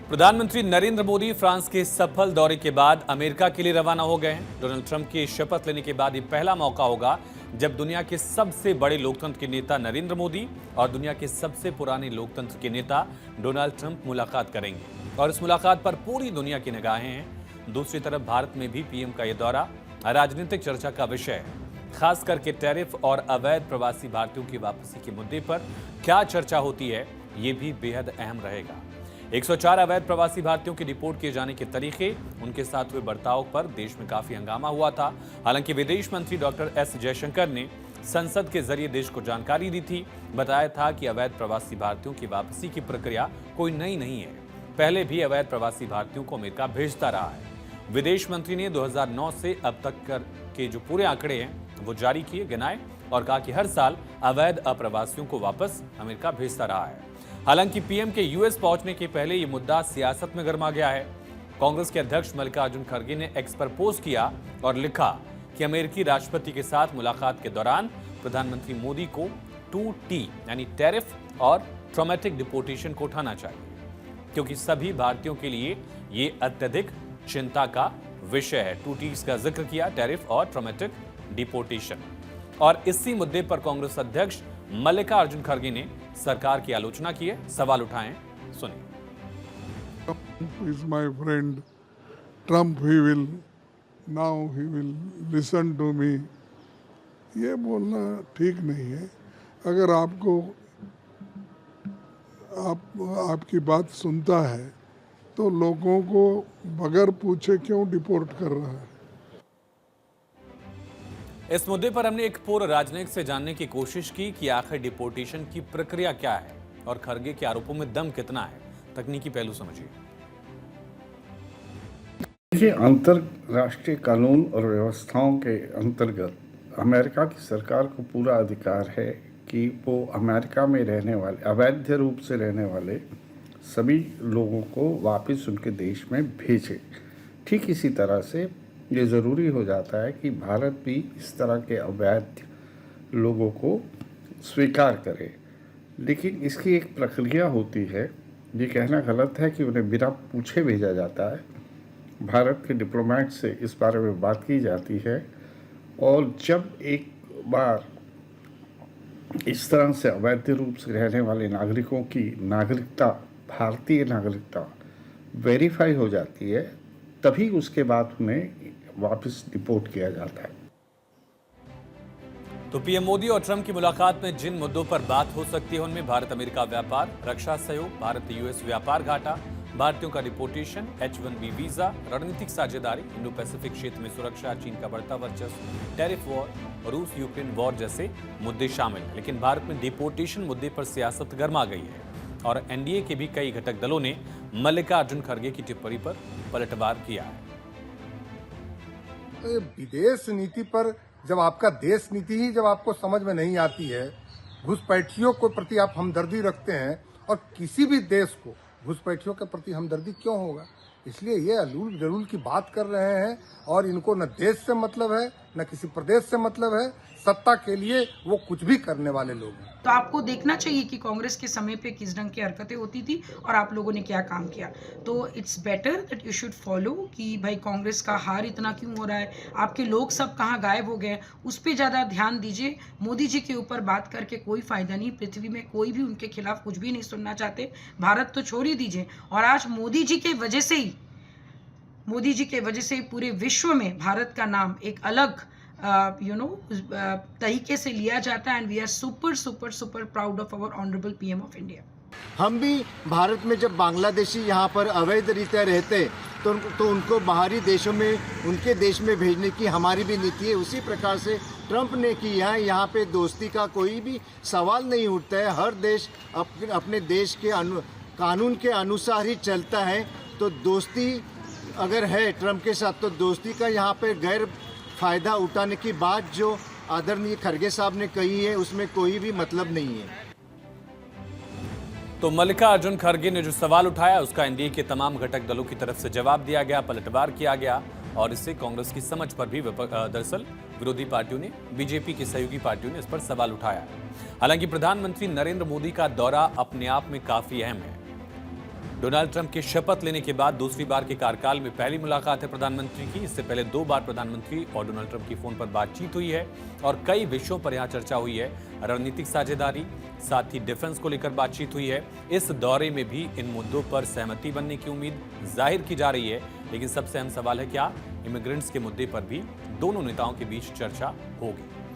प्रधानमंत्री नरेंद्र मोदी फ्रांस के सफल दौरे के बाद अमेरिका के लिए रवाना हो गए हैं। डोनाल्ड ट्रंप के शपथ लेने के बाद ये पहला मौका होगा जब दुनिया के सबसे बड़े लोकतंत्र के नेता नरेंद्र मोदी और दुनिया के सबसे पुराने लोकतंत्र के नेता डोनाल्ड ट्रंप मुलाकात करेंगे और इस मुलाकात पर पूरी दुनिया की निगाहें हैं। दूसरी तरफ भारत में भी पीएम का यह दौरा राजनीतिक चर्चा का विषय है। खास करके टैरिफ और अवैध प्रवासी भारतीयों की वापसी के मुद्दे पर क्या चर्चा होती है, ये भी बेहद अहम रहेगा। 104 अवैध प्रवासी भारतीयों की रिपोर्ट किए जाने के तरीके, उनके साथ हुए बर्ताव पर देश में काफी हंगामा हुआ था। हालांकि विदेश मंत्री डॉक्टर एस जयशंकर ने संसद के जरिए देश को जानकारी दी थी। बताया था कि अवैध प्रवासी भारतीयों की वापसी की प्रक्रिया कोई नई नहीं है, पहले भी अवैध प्रवासी भारतीयों को अमेरिका भेजता रहा है। विदेश मंत्री ने 2009 से अब तक के जो पूरे आंकड़े हैं वो जारी किए, गिनाए और कहा कि हर साल अवैध अप्रवासियों को वापस अमेरिका भेजता रहा है। हालांकि पीएम के यूएस पहुंचने के पहले ये मुद्दा सियासत में गर्मा गया है। कांग्रेस के अध्यक्ष मल्लिकार्जुन खड़गे ने एक्स पर पोस्ट किया और लिखा कि अमेरिकी राष्ट्रपति के साथ मुलाकात के दौरान प्रधानमंत्री मोदी को 2T यानी टैरिफ और ट्रॉमेटिक डिपोर्टेशन को उठाना चाहिए, क्योंकि सभी भारतीयों के लिए ये अत्यधिक चिंता का विषय है। 2Ts का जिक्र किया, टैरिफ और ट्रॉमेटिक डिपोर्टेशन। और इसी मुद्दे पर कांग्रेस अध्यक्ष मल्लिकार्जुन खड़गे ने सरकार की आलोचना की है, सवाल उठाए। सुनिए। Trump is my friend. Trump he will listen to me. ये बोलना ठीक नहीं है। अगर आपकी बात सुनता है तो लोगों को बगैर पूछे क्यों डिपोर्ट कर रहा है? इस मुद्दे पर हमने एक पूर्व राजनयिक से जानने की कोशिश की कि आखिर डिपोर्टेशन की प्रक्रिया क्या है और खड़गे के आरोपों में दम कितना है। तकनीकी पहलू समझिए। देखिए, अंतरराष्ट्रीय कानून और व्यवस्थाओं के अंतर्गत अमेरिका की सरकार को पूरा अधिकार है कि वो अमेरिका में रहने वाले अवैध रूप से रहने वाले सभी लोगों को वापस उनके देश में भेजे। ठीक इसी तरह से ये ज़रूरी हो जाता है कि भारत भी इस तरह के अवैध लोगों को स्वीकार करे, लेकिन इसकी एक प्रक्रिया होती है। ये कहना गलत है कि उन्हें बिना पूछे भेजा जाता है। भारत के डिप्लोमेट से इस बारे में बात की जाती है और जब एक बार इस तरह से अवैध रूप से रहने वाले नागरिकों की नागरिकता, भारतीय नागरिकता वेरीफाई हो जाती है, तभी उसके बाद उन्हें वापस डिपोर्ट किया जाता है। तो पीएम मोदी और ट्रंप की मुलाकात में जिन मुद्दों पर बात हो सकती है उनमें भारत अमेरिका व्यापार, रक्षा सहयोग, भारत यूएस व्यापार घाटा, भारतीयों का डिपोर्टेशन, H1B वीजा, रणनीतिक साझेदारी, इंडो पैसिफिक क्षेत्र में सुरक्षा, चीन का बढ़ता वर्चस्व, टैरिफ वॉर, रूस यूक्रेन वॉर जैसे मुद्दे शामिल हैं। लेकिन भारत में डिपोर्टेशन मुद्दे पर सियासत गर्मा गई है और एनडीए के भी कई घटक दलों ने मल्लिकार्जुन खड़गे की टिप्पणी पर पलटवार किया है। विदेश नीति पर जब आपका देश नीति ही जब आपको समझ में नहीं आती है, घुसपैठियों के प्रति आप हमदर्दी रखते हैं और किसी भी देश को घुसपैठियों के प्रति हमदर्दी क्यों होगा? इसलिए ये अलूल जलूल की बात कर रहे हैं और इनको न देश से मतलब है न किसी प्रदेश से मतलब है। सत्ता के लिए वो कुछ भी करने वाले लोग हैं। तो आपको देखना चाहिए कि कांग्रेस के समय पे किस ढंग की हरकतें होती थी और आप लोगों ने क्या काम किया। तो it's better that you should follow कि भाई कांग्रेस का हार इतना क्यों हो रहा है, आपके लोग सब कहाँ गायब हो गए, उस पर ज़्यादा ध्यान दीजिए। मोदी जी के ऊपर बात करके कोई फायदा नहीं, पृथ्वी में कोई भी उनके खिलाफ कुछ भी नहीं सुनना चाहते। भारत तो छोड़ ही दीजिए। और आज मोदी जी के वजह से ही पूरे विश्व में भारत का नाम एक अलग तरीके से लिया जाता है। And we are super proud of our honourable PM of India. हम भी भारत में जब बांग्लादेशी यहाँ पर अवैध रीत्या रहते तो उनको बाहरी देशों में उनके देश में भेजने की हमारी भी नीति है। उसी प्रकार से ट्रंप ने की है। यहाँ पे दोस्ती का कोई भी सवाल नहीं उठता है। हर देश अपने देश के कानून के अनुसार ही चलता है। तो दोस्ती अगर है ट्रंप के साथ, तो दोस्ती का यहाँ पे गैर फायदा उठाने की बात जो आदरणीय खड़गे साहब ने कही है, उसमें कोई भी मतलब नहीं है। तो मल्लिकार्जुन खड़गे ने जो सवाल उठाया उसका एनडीए के तमाम घटक दलों की तरफ से जवाब दिया गया, पलटवार किया गया और इससे कांग्रेस की समझ पर भी दरअसल विरोधी पार्टियों ने, बीजेपी की सहयोगी पार्टियों ने इस पर सवाल उठाया। हालांकि प्रधानमंत्री नरेंद्र मोदी का दौरा अपने आप में काफी अहम है। डोनाल्ड ट्रंप के शपथ लेने के बाद दूसरी बार के कार्यकाल में पहली मुलाकात है प्रधानमंत्री की। इससे पहले 2 बार प्रधानमंत्री और डोनाल्ड ट्रंप की फोन पर बातचीत हुई है और कई विषयों पर यहां चर्चा हुई है। रणनीतिक साझेदारी, साथ ही डिफेंस को लेकर बातचीत हुई है। इस दौरे में भी इन मुद्दों पर सहमति बनने की उम्मीद जाहिर की जा रही है। लेकिन सबसे अहम सवाल है, क्या इमिग्रेंट्स के मुद्दे पर भी दोनों नेताओं के बीच चर्चा होगी?